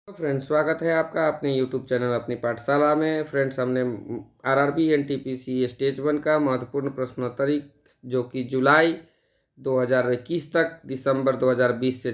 Friends, स्वागत है आपका अपने यूट्यूब चैनल अपनी पाठशाला में। फ्रेंड्स, हमने आरआरबी एनटीपीसी स्टेज 1 का महत्वपूर्ण प्रश्नोत्तरी जो कि जुलाई 2021 तक दिसंबर 2020 से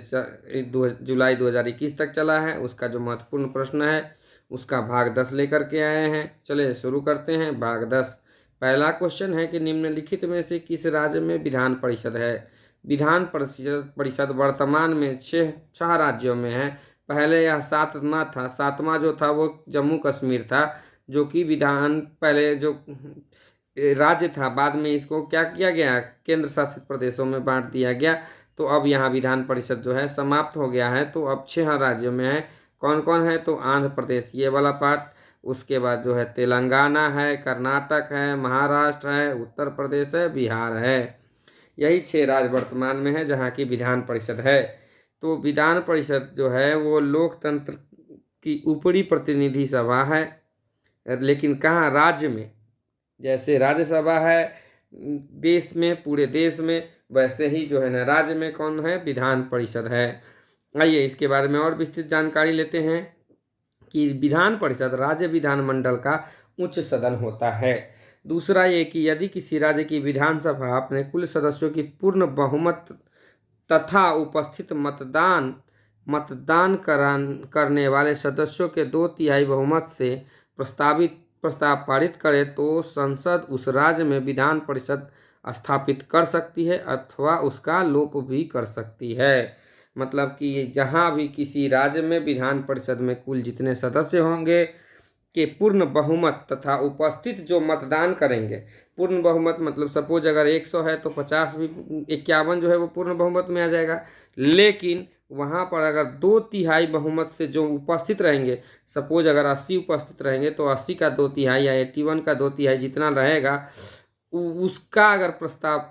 जुलाई 2021 तक चला है, उसका जो महत्वपूर्ण प्रश्न है उसका भाग 10 लेकर के आए हैं। चलिए शुरू करते हैं। भाग 10 पहला क्वेश्चन है कि निम्नलिखित में से किस राज्य में विधान परिषद है। विधान परिषद वर्तमान में छह राज्यों में है। पहले यह सातवां जो था वो जम्मू कश्मीर था, जो कि विधान पहले जो राज्य था, बाद में इसको क्या किया गया, केंद्र शासित प्रदेशों में बांट दिया गया। तो अब यहाँ विधान परिषद जो है समाप्त हो गया है। तो अब 6 राज्यों में है। कौन कौन है? तो आंध्र प्रदेश, ये वाला पार्ट, उसके बाद जो है तेलंगाना है, कर्नाटक है, महाराष्ट्र है, उत्तर प्रदेश है, बिहार है। यही 6 राज्य वर्तमान में है जहाँ की विधान परिषद है। तो विधान परिषद जो है वो लोकतंत्र की ऊपरी प्रतिनिधि सभा है, लेकिन कहाँ? राज्य में। जैसे राज्यसभा है देश में, पूरे देश में, वैसे ही जो है ना राज्य में कौन है? विधान परिषद है। आइए इसके बारे में और विस्तृत जानकारी लेते हैं कि विधान परिषद राज्य विधानमंडल का उच्च सदन होता है। दूसरा ये कि यदि किसी राज्य की विधानसभा अपने कुल सदस्यों की पूर्ण बहुमत तथा उपस्थित मतदान करने वाले सदस्यों के 2/3 बहुमत से प्रस्ताव पारित करे तो संसद उस राज्य में विधान परिषद स्थापित कर सकती है अथवा उसका लोप भी कर सकती है। मतलब कि जहाँ भी किसी राज्य में विधान परिषद में कुल जितने सदस्य होंगे के पूर्ण बहुमत तथा उपस्थित जो मतदान करेंगे, पूर्ण बहुमत मतलब सपोज अगर 100 है तो 50 भी 51 जो है वो पूर्ण बहुमत में आ जाएगा। लेकिन वहाँ पर अगर 2/3 बहुमत से जो उपस्थित रहेंगे, सपोज अगर 80 उपस्थित रहेंगे तो 80 का 2/3 या 81 का 2/3 जितना रहेगा उसका अगर प्रस्ताव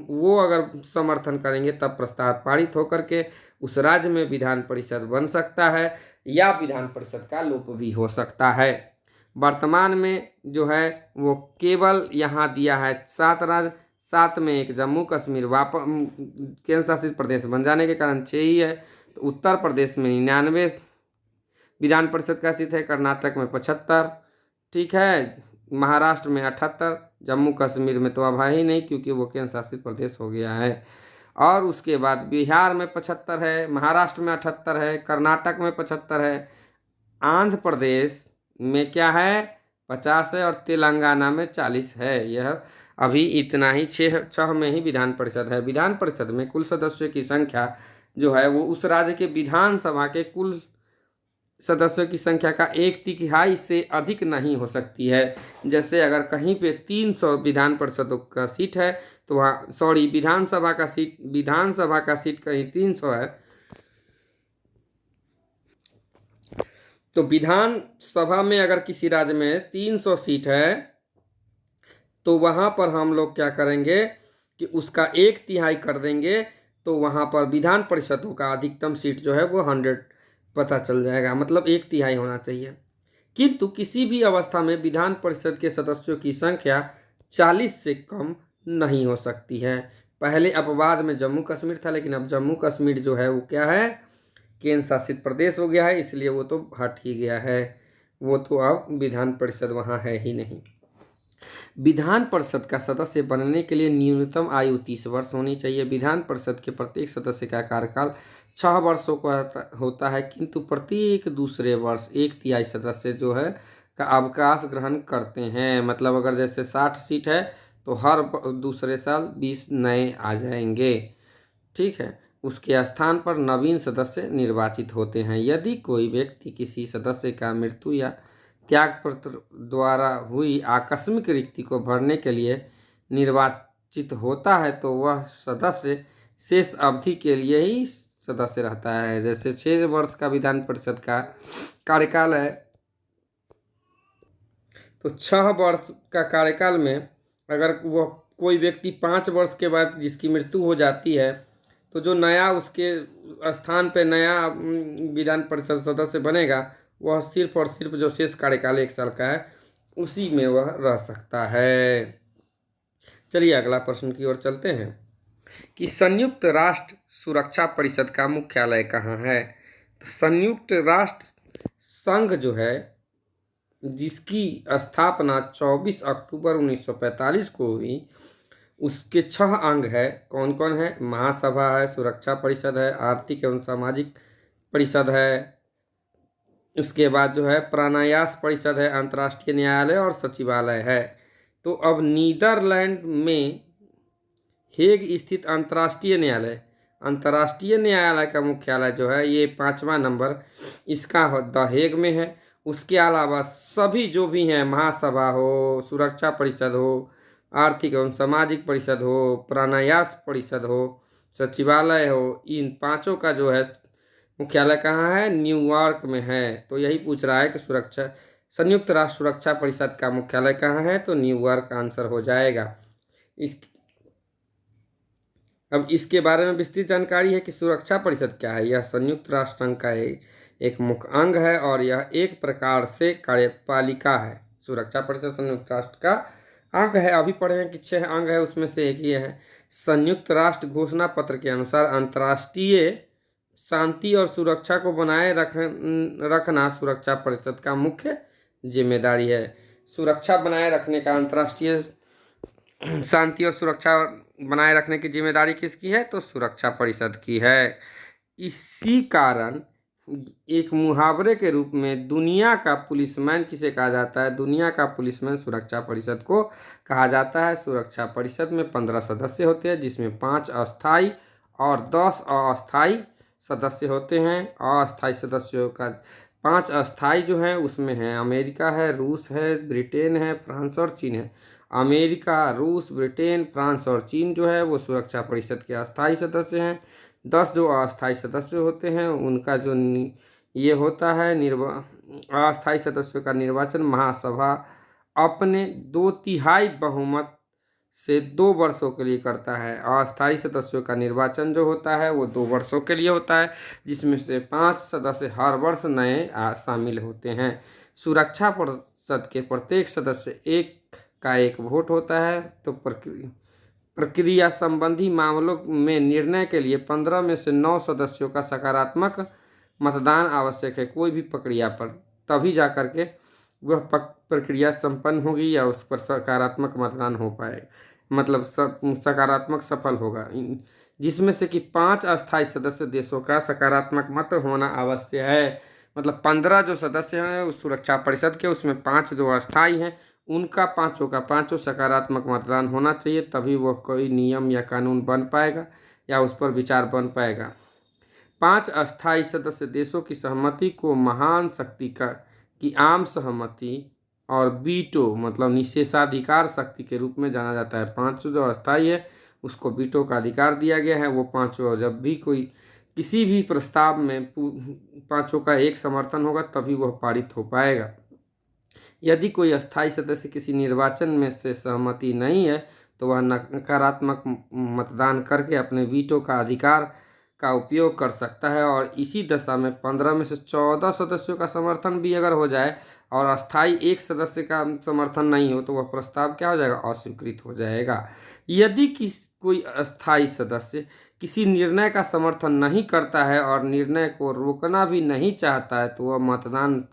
वो अगर समर्थन करेंगे तब प्रस्ताव पारित होकर के उस राज्य में विधान परिषद बन सकता है या विधान परिषद का लोप भी हो सकता है। वर्तमान में जो है वो केवल यहाँ दिया है 7 राज्य, 7 में एक जम्मू कश्मीर केंद्र शासित प्रदेश बन जाने के कारण 6 ही है। तो उत्तर प्रदेश में 99 विधान परिषद का सीट है, कर्नाटक में 75, ठीक है, महाराष्ट्र में 78, जम्मू कश्मीर में तो अब है ही नहीं क्योंकि वो केंद्र शासित प्रदेश हो गया है। और उसके बाद बिहार में 75 है, महाराष्ट्र में 78 है, कर्नाटक में 75 है, आंध्र प्रदेश में क्या है 50 है और तेलंगाना में 40 है। यह अभी इतना ही 6 में ही विधान परिषद है। विधान परिषद में कुल सदस्यों की संख्या जो है वो उस राज्य के विधानसभा के कुल सदस्यों की संख्या का 1/3 से अधिक नहीं हो सकती है। जैसे अगर कहीं पे 300 विधान परिषदों का सीट है तो वहाँ विधानसभा का सीट कहीं 300 है तो विधानसभा में अगर किसी राज्य में 300 सीट है तो वहाँ पर हम लोग क्या करेंगे कि उसका 1/3 कर देंगे। तो वहाँ पर विधान परिषदों का अधिकतम सीट जो है वो 100 पता चल जाएगा, मतलब 1/3 होना चाहिए। किंतु किसी भी अवस्था में विधान परिषद के सदस्यों की संख्या 40 से कम नहीं हो सकती है। पहले अपवाद में जम्मू कश्मीर था, लेकिन अब जम्मू कश्मीर जो है वो क्या है, केंद्र शासित प्रदेश हो गया है, इसलिए वो तो हट ही गया है। वो तो अब विधान परिषद वहाँ है ही नहीं। विधान परिषद का सदस्य बनने के लिए न्यूनतम आयु 30 वर्ष होनी चाहिए। विधान परिषद के प्रत्येक सदस्य का कार्यकाल 6 वर्षों का होता है, किंतु प्रत्येक दूसरे वर्ष 1/3 सदस्य जो है का अवकाश ग्रहण करते हैं। मतलब अगर जैसे 60 सीट है तो हर दूसरे साल 20 नए आ जाएंगे, ठीक है। उसके स्थान पर नवीन सदस्य निर्वाचित होते हैं। यदि कोई व्यक्ति किसी सदस्य का मृत्यु या त्यागपत्र द्वारा हुई आकस्मिक रिक्ति को भरने के लिए निर्वाचित होता है तो वह सदस्य शेष अवधि के लिए ही सदस्य रहता है। जैसे 6 वर्ष का विधान परिषद का कार्यकाल है तो 6 वर्ष का कार्यकाल में अगर वह कोई व्यक्ति 5 वर्ष के बाद जिसकी मृत्यु हो जाती है तो जो नया उसके स्थान पे नया विधान परिषद सदस्य बनेगा वह सिर्फ और सिर्फ जो शेष कार्यकाल 1 साल का है उसी में वह रह सकता है। चलिए अगला प्रश्न की ओर चलते हैं कि संयुक्त राष्ट्र सुरक्षा परिषद का मुख्यालय कहाँ है। तो संयुक्त राष्ट्र संघ जो है, जिसकी स्थापना 24 अक्टूबर 1945 को हुई, उसके 6 अंग है। कौन कौन है? महासभा है, सुरक्षा परिषद है, आर्थिक एवं सामाजिक परिषद है, उसके बाद जो है प्राणायास परिषद है, अंतर्राष्ट्रीय न्यायालय और सचिवालय है। तो अब नीदरलैंड में हेग स्थित अंतर्राष्ट्रीय न्यायालय का मुख्यालय जो है, ये 5वां नंबर इसका द हेग में है। उसके अलावा सभी जो भी हैं, महासभा हो, सुरक्षा परिषद हो, आर्थिक एवं सामाजिक परिषद हो, प्राणायास परिषद हो, सचिवालय हो, इन 5 का जो है मुख्यालय कहाँ है? न्यूयॉर्क में है। तो यही पूछ रहा है कि संयुक्त राष्ट्र सुरक्षा परिषद का मुख्यालय कहाँ है? तो न्यूयॉर्क आंसर हो जाएगा। अब इसके बारे में विस्तृत जानकारी है कि सुरक्षा परिषद क्या है। यह संयुक्त राष्ट्र संघ का एक मुख्य अंग है और यह एक प्रकार से कार्यपालिका है। सुरक्षा परिषद संयुक्त राष्ट्र का अंग है। अभी पढ़े हैं कि 6 अंग है, उसमें से एक ये है। संयुक्त राष्ट्र घोषणा पत्र के अनुसार अंतर्राष्ट्रीय शांति और सुरक्षा को बनाए रखना सुरक्षा परिषद का मुख्य जिम्मेदारी है। सुरक्षा बनाए रखने का, अंतर्राष्ट्रीय शांति और सुरक्षा बनाए रखने की जिम्मेदारी किसकी है? तो सुरक्षा परिषद की है। इसी कारण एक मुहावरे के रूप में दुनिया का पुलिसमैन किसे कहा जाता है? दुनिया का पुलिसमैन सुरक्षा परिषद को कहा जाता है। सुरक्षा परिषद में 15 सदस्य होते हैं, जिसमें 5 अस्थायी और 10 अस्थायी सदस्य होते हैं। अस्थायी सदस्यों का 5 अस्थायी जो हैं उसमें है अमेरिका है, रूस है, ब्रिटेन है, फ्रांस और चीन है। अमेरिका, रूस, ब्रिटेन, फ्रांस और चीन जो है वो सुरक्षा परिषद के अस्थायी सदस्य हैं। 10 जो अस्थायी सदस्य होते हैं उनका जो ये होता है अस्थायी सदस्यों का निर्वाचन महासभा अपने 2/3 बहुमत से 2 वर्षों के लिए करता है। अस्थायी सदस्यों का निर्वाचन जो होता है वो 2 वर्षों के लिए होता है, जिसमें से 5 सदस्य हर वर्ष नए शामिल होते हैं। सुरक्षा परिषद के प्रत्येक सदस्य का एक वोट होता है। तो प्रक्रिया संबंधी मामलों में निर्णय के लिए 15 में से 9 सदस्यों का सकारात्मक मतदान आवश्यक है। कोई भी प्रक्रिया पर तभी जा कर के वह प्रक्रिया संपन्न होगी या उस पर सकारात्मक मतदान हो पाएगा, मतलब सकारात्मक सफल होगा। जिसमें से कि 5 अस्थायी सदस्य देशों का सकारात्मक मत होना आवश्यक है। मतलब 15 जो सदस्य हैं उस सुरक्षा परिषद के, उसमें 5 जो अस्थायी हैं उनका 5 का 5 सकारात्मक मतदान होना चाहिए, तभी वह कोई नियम या कानून बन पाएगा या उस पर विचार बन पाएगा। 5 अस्थायी सदस्य देशों की सहमति को महान शक्ति की आम सहमति और वीटो मतलब निषेधाधिकार शक्ति के रूप में जाना जाता है। 5 जो अस्थायी है उसको वीटो का अधिकार दिया गया है। वो 5 जब भी कोई किसी भी प्रस्ताव में 5 का एक समर्थन होगा तभी वह पारित हो पाएगा। यदि कोई अस्थायी सदस्य किसी निर्वाचन में से सहमति नहीं है तो वह नकारात्मक मतदान करके अपने वीटो का अधिकार का उपयोग कर सकता है। और इसी दशा में 15 में से 14 सदस्यों का समर्थन भी अगर हो जाए और अस्थायी एक सदस्य का समर्थन नहीं हो तो वह प्रस्ताव क्या हो जाएगा? अस्वीकृत हो जाएगा। यदि कोई अस्थायी सदस्य किसी निर्णय का समर्थन नहीं करता है और निर्णय को रोकना भी नहीं चाहता है तो वह मतदान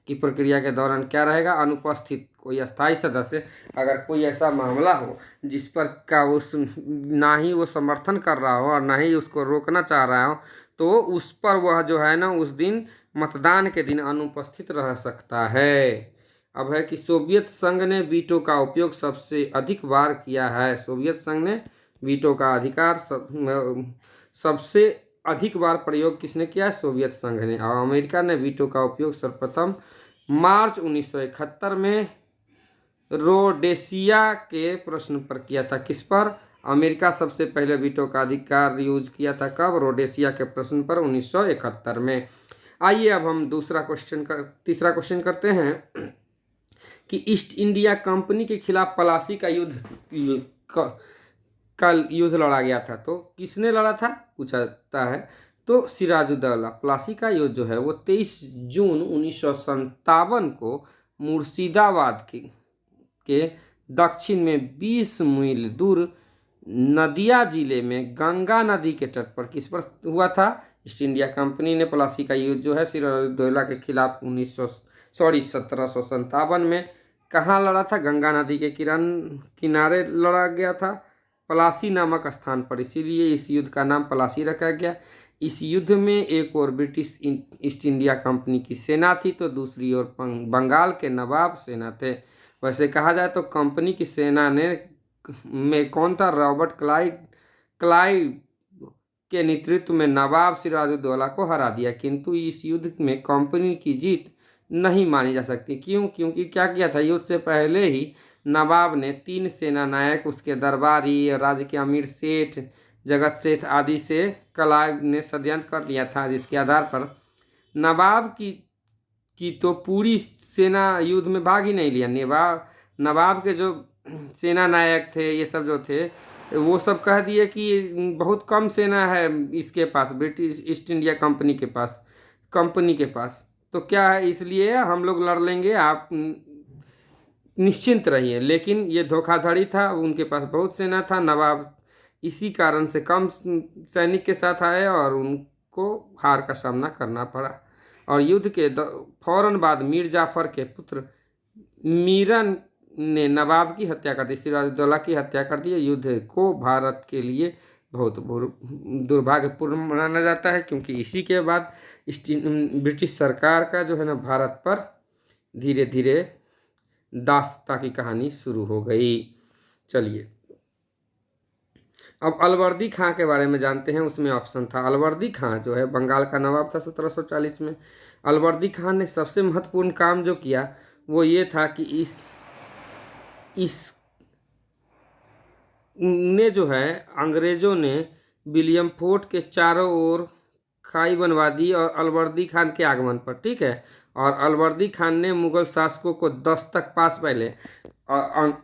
की प्रक्रिया के दौरान क्या रहेगा? अनुपस्थित। कोई अस्थायी सदस्य अगर कोई ऐसा मामला हो जिस पर का उस ना ही वो समर्थन कर रहा हो और ना ही उसको रोकना चाह रहा हो तो उस पर वह जो है ना उस दिन मतदान के दिन अनुपस्थित रह सकता है। अब है कि सोवियत संघ ने वीटो का उपयोग सबसे अधिक बार किया है। सोवियत संघ ने वीटो का अधिकार सबसे अधिक बार प्रयोग किसने किया है? सोवियत संघ ने। और अमेरिका ने वीटो का उपयोग सर्वप्रथम मार्च 1971 में रोडेशिया के प्रश्न पर किया था। किस पर? अमेरिका सबसे पहले वीटो का अधिकार यूज किया था। कब? रोडेशिया के प्रश्न पर 1971 में। आइए अब हम तीसरा क्वेश्चन करते हैं कि ईस्ट इंडिया कंपनी के खिलाफ प्लासी का युद्ध लड़ा गया था। तो किसने लड़ा था पूछा जाता है। तो सिराजुद्दौला। प्लासी का युद्ध जो है वो 23 जून 1957 को मुर्शिदाबाद के दक्षिण में 20 मील दूर नदिया जिले में गंगा नदी के तट पर किस पर हुआ था? ईस्ट इंडिया कंपनी ने प्लासी का युद्ध जो है सिराजुद्दौला के खिलाफ 1757 में कहाँ लड़ा था? गंगा नदी के किनारे लड़ा गया था, प्लासी नामक स्थान पर, इसीलिए इस युद्ध का नाम प्लासी रखा गया। इस युद्ध में एक ओर ब्रिटिश ईस्ट इंडिया कंपनी की सेना थी तो दूसरी ओर बंगाल के नवाब सेना थे। वैसे कहा जाए तो कंपनी की सेना में कौन था? रॉबर्ट क्लाइव के नेतृत्व में नवाब सिराजुद्दौला को हरा दिया, किंतु इस युद्ध में कंपनी की जीत नहीं मानी जा सकती। क्यों? क्योंकि क्या किया था, युद्ध से पहले ही नवाब ने 3 सेना नायक, उसके दरबारी, राज्य के अमीर सेठ, जगत सेठ आदि से क्लाइव ने षड्यंत्र कर लिया था, जिसके आधार पर नवाब की तो पूरी सेना युद्ध में भाग ही नहीं लिया। नवाब के जो सेना नायक थे, ये सब जो थे, वो सब कह दिए कि बहुत कम सेना है इसके पास, ब्रिटिश ईस्ट इंडिया कंपनी के पास, तो क्या है, इसलिए हम लोग लड़ लेंगे, आप निश्चिंत रहिए। लेकिन ये धोखाधड़ी था, उनके पास बहुत सेना था। नवाब इसी कारण से कम सैनिक के साथ आए और उनको हार का सामना करना पड़ा। और युद्ध के फौरन बाद मीर जाफर के पुत्र मीरन ने नवाब की हत्या कर दी, सिराजुद्दौला की हत्या कर दी। युद्ध को भारत के लिए बहुत दुर्भाग्यपूर्ण माना जाता है, क्योंकि इसी के बाद ब्रिटिश सरकार का जो है ना, भारत पर धीरे धीरे दासता की कहानी शुरू हो गई। चलिए अब अलवर्दी खां के बारे में जानते हैं। उसमें ऑप्शन था, अलवर्दी खां जो है बंगाल का नवाब था 1740 में। अलवर्दी खां ने सबसे महत्वपूर्ण काम जो किया वो ये था कि इस ने जो है, अंग्रेजों ने विलियम फोर्ट के चारों ओर खाई बनवा दी और अलवर्दी खान के आगमन पर, ठीक है, और अलवर्दी खान ने मुगल शासकों को दस्तक पास पहले, और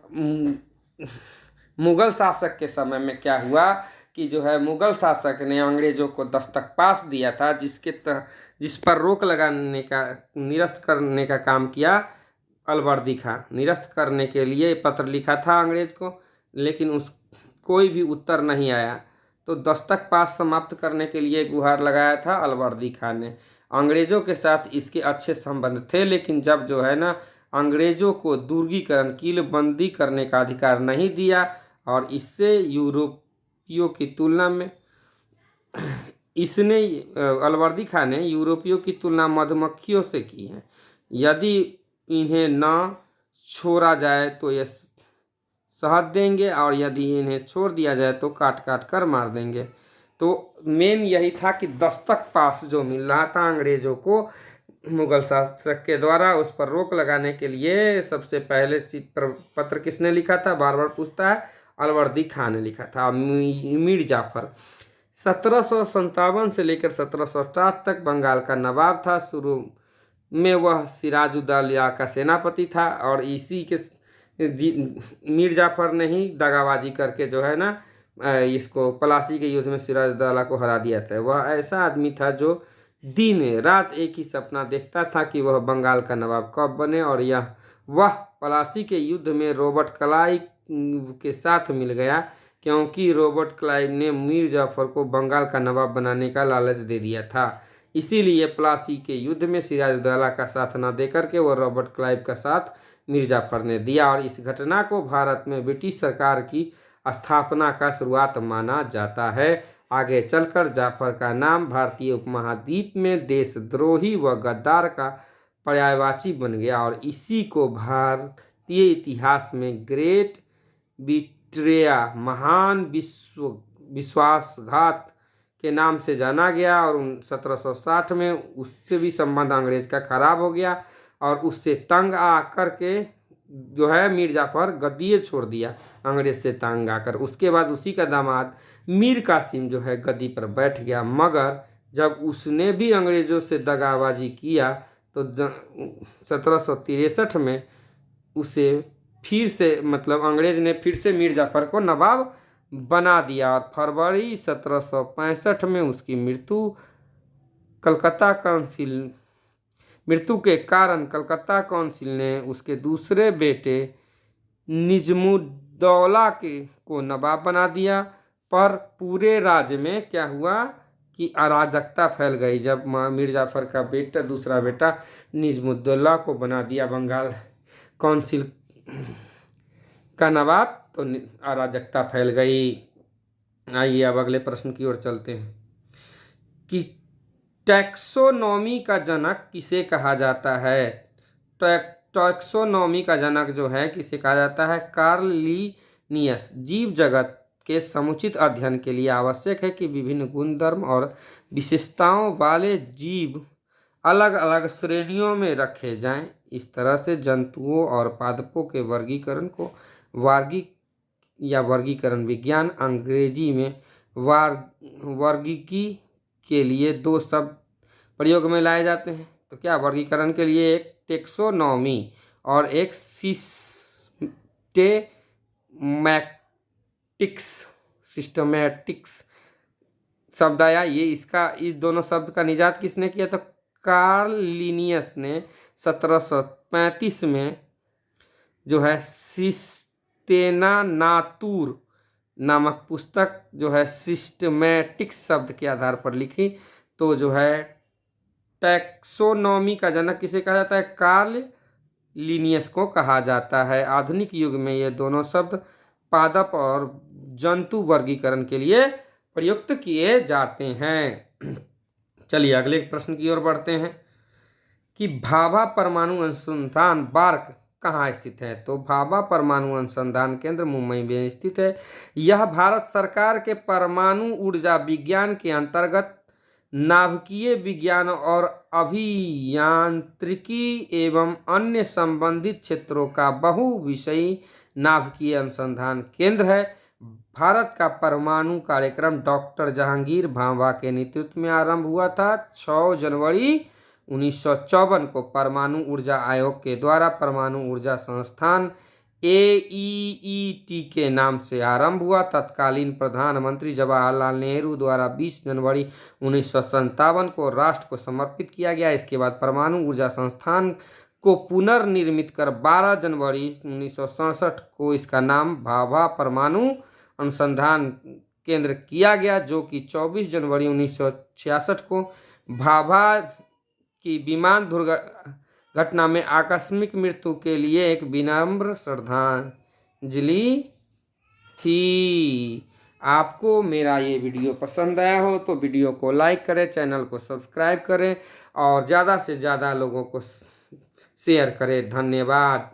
मुगल शासक के समय में क्या हुआ कि जो है, मुगल शासक ने अंग्रेजों को दस्तक पास दिया था, जिस पर रोक लगाने का, निरस्त करने का काम किया अलवर्दी खां। निरस्त करने के लिए पत्र लिखा था अंग्रेज को, लेकिन कोई भी उत्तर नहीं आया, तो दस्तक पास समाप्त करने के लिए गुहार लगाया था अलवर्दी खां ने। अंग्रेजों के साथ इसके अच्छे संबंध थे, लेकिन जब जो है ना, अंग्रेजों को दुर्गीकरण, कीलबंदी करने का अधिकार नहीं दिया, और इससे यूरोपियों की तुलना में अलवर्दी खां ने यूरोपियों की तुलना मधुमक्खियों से की है। यदि इन्हें न छोड़ा जाए तो ये शहद देंगे, और यदि इन्हें छोड़ दिया जाए तो काट काट कर मार देंगे। तो मेन यही था कि दस्तक पास जो मिल रहा था अंग्रेजों को मुगल शासक के द्वारा, उस पर रोक लगाने के लिए सबसे पहले पत्र किसने लिखा था? बार बार पूछता है, अलवर्दी खां ने लिखा था। मीर जाफर 1757 से लेकर 1760 तक बंगाल का नवाब था। शुरू में वह सिराजुद्दौला का सेनापति था, और इसी के मीर जाफर ने ही दगाबाजी करके जो है ना, इसको प्लासी के युद्ध में सिराजुद्दौला को हरा दिया था। वह ऐसा आदमी था जो दिन रात एक ही सपना देखता था कि वह बंगाल का नवाब कब बने, और वह प्लासी के युद्ध में रॉबर्ट क्लाइव के साथ मिल गया, क्योंकि रॉबर्ट क्लाइव ने मीर जाफर को बंगाल का नवाब बनाने का लालच दे दिया था। इसीलिए प्लासी के युद्ध में सिराजुद्दौला का साथ न देकर के वह रॉबर्ट क्लाइव का साथ मीर जाफर ने दिया, और इस घटना को भारत में ब्रिटिश सरकार की स्थापना का शुरुआत माना जाता है। आगे चलकर जाफर का नाम भारतीय उपमहाद्वीप में देशद्रोही व गद्दार का पर्यायवाची बन गया, और इसी को भारतीय इतिहास में ग्रेट बिट्रेया, महान विश्वासघात के नाम से जाना गया। और 1760 में उससे भी संबंध अंग्रेज का खराब हो गया, और उससे तंग आकर के जो है मीर जाफर गद्दी छोड़ दिया, अंग्रेज से तंग आकर। उसके बाद उसी का दामाद मीर कासिम जो है गद्दी पर बैठ गया, मगर जब उसने भी अंग्रेजों से दगाबाजी किया तो 1763 में उसे फिर से, मतलब अंग्रेज ने फिर से मीर जाफर को नवाब बना दिया, और फरवरी 1765 में उसकी मृत्यु के कारण कलकत्ता काउंसिल ने उसके दूसरे बेटे निजमुद्दौला को नवाब बना दिया। पर पूरे राज्य में क्या हुआ की अराजकता फैल गई जब मीर जाफर का बेटा दूसरा बेटा निज़मुद्दौला को बना दिया बंगाल काउंसिल का नवाब, तो अराजकता फैल गई। आइए अब अगले प्रश्न की ओर चलते हैं कि टैक्सोनॉमी का जनक किसे कहा जाता है। टैक्सोनॉमी का जनक जो है किसे कहा जाता है, कार्ल लिनियस। जीव जगत के समुचित अध्ययन के लिए आवश्यक है कि विभिन्न गुणधर्म और विशेषताओं वाले जीव अलग अलग श्रेणियों में रखे जाएं। इस तरह से जंतुओं और पादपों के वर्गीकरण को वर्गीकरण विज्ञान अंग्रेजी में वर्गीकी के लिए दो शब्द प्रयोग में लाए जाते हैं। तो क्या वर्गीकरण के लिए एक टेक्सोनॉमी और एक सिस्टमैटिक्स शब्द आया। ये इस दोनों शब्द का निजात किसने किया, तो कार्ल लिनियस ने 1735 में जो है सिस्तेना नातूर नामक पुस्तक जो है सिस्टमैटिक्स शब्द के आधार पर लिखी। तो जो है टैक्सोनॉमी का जनक किसे कहा जाता है, कार्ल लिनियस को कहा जाता है। आधुनिक युग में ये दोनों शब्द पादप और जंतु वर्गीकरण के लिए प्रयुक्त किए जाते हैं। चलिए अगले प्रश्न की ओर बढ़ते हैं कि भाभा परमाणु अनुसंधान बार्क कहाँ स्थित है। तो भाभा परमाणु अनुसंधान केंद्र मुंबई में स्थित है। यह भारत सरकार के परमाणु ऊर्जा विज्ञान के अंतर्गत नाभिकीय विज्ञान और अभियांत्रिकी एवं अन्य संबंधित क्षेत्रों का बहुविषयी नाभिकीय अनुसंधान केंद्र है। भारत का परमाणु कार्यक्रम डॉक्टर जहांगीर भाभा के नेतृत्व में आरंभ हुआ था। 6 जनवरी 1954 को परमाणु ऊर्जा आयोग के द्वारा परमाणु ऊर्जा संस्थान AEET के नाम से आरंभ हुआ। तत्कालीन प्रधानमंत्री जवाहरलाल नेहरू द्वारा 20 जनवरी 1957 को राष्ट्र को समर्पित किया गया। इसके बाद परमाणु ऊर्जा संस्थान को पुनर्निर्मित कर 12 जनवरी 1967 को इसका नाम भाभा परमाणु अनुसंधान केंद्र किया गया, जो कि 24 जनवरी 1966 को भाभा की विमान दुर्घटना में आकस्मिक मृत्यु के लिए एक विनम्र श्रद्धांजलि थी। आपको मेरा ये वीडियो पसंद आया हो तो वीडियो को लाइक करें, चैनल को सब्सक्राइब करें और ज़्यादा से ज़्यादा लोगों को शेयर करें। धन्यवाद।